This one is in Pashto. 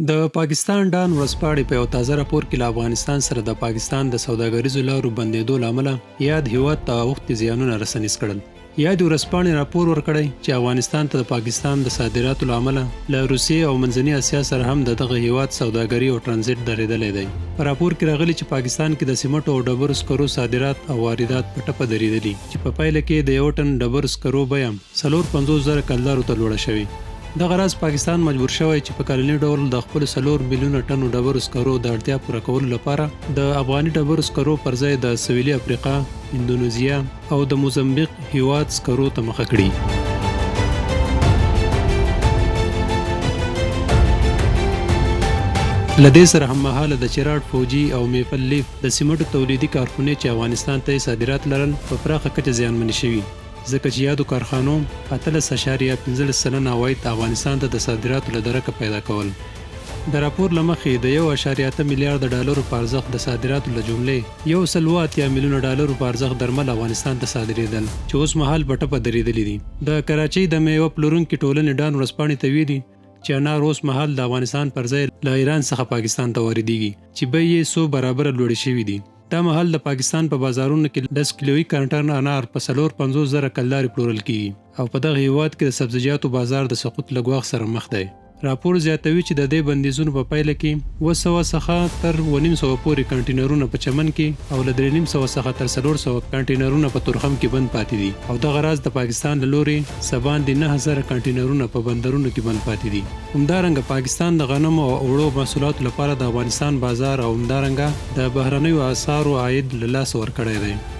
د پاکستان ډان ورځپاڼې په یو تازه راپور کې له افغانستان سره د پاکستان د سوداګریزو لارو بندېدو له امله یاد هیواد ته اوښتي زیانونه رسنیز کړل. یاد ورځپاڼې راپور ورکړی چې افغانستان ته د پاکستان د صادراتو له امله له روسیې او منځني اسیا سره هم د دغه هیواد سوداګري او ترانزیت درېدلی دی. په راپور کې راغلي چې پاکستان کې د سمنټو او ډبرو سکرو صادرات او واردات په ټپه درېدلي چې په پایله کې د یو ټن ډبرو سکرو بیه 450,000 کلدارو ته لوړه شوې. دغه راز پاکستان مجبور شوی چې په کلني ډول د خپل 4 میلیونه ټنو ډبرو سکرو د اړتیا پوره کولو لپاره د افغاني ډبرو سکرو پر ځای د سویلي افریقا، اندونیزیا او د موزمبیق هیواد سکرو ته مخه کړي. لدې سره هممهاله د چراډ فوجي او میپل لیف د سیمنټو تولیدي کارخونې چې افغانستان ته صادرات لرل په پراخه کچه زیانمنې شوي، ځکه چې یادو کارخانو 18.15 سلنه عواید افغانستان ته د صادراتو له درکه پیدا کول. د راپور له مخې د 1.8 میلیارډ ډالرو په ارزښت د صادراتو له جملې 180 میلیونه ډالرو په ارزښت درمل افغانستان ته صادرېدل چې اوس مهال په ټپه درېدلي دي. د کراچۍ د میوه پلورونکي ټولنې ډان ورځپاڼې ته ویلي چې انار اوس مهال د افغانستان پر ځای له ایران څخه پاکستان ته واردېږي چې بیې یې 100 برابره لوړې شوي دي. دا مهال د پاکستان په بازارونو کې 10 کیلویي کنټر انار په 450,000 کلدارې پلورل کیږي او په دغه هیواد کې د سبزیجاتو بازار د سقوط له ګواښ سره مخ دی. راپور زیاتوي چې د دې بندیزونو په پایله کې 200 څخه تر 250 پورې کنټینرونه په چمن کې او له 350 څخه تر 400 کنټینرونه په تورخم کې بند پاتې دي او دغه راز د پاکستان له لورې سباندې 9000 کنټینرونه په بندرونو کې بند پاتې دي. همدارنګه پاکستان د غنمو او اوړو محصولاتو لپاره د افغانستان بازار او همدارنګه د بهرنیو اسعارو عاید له لاسه ورکړی دی.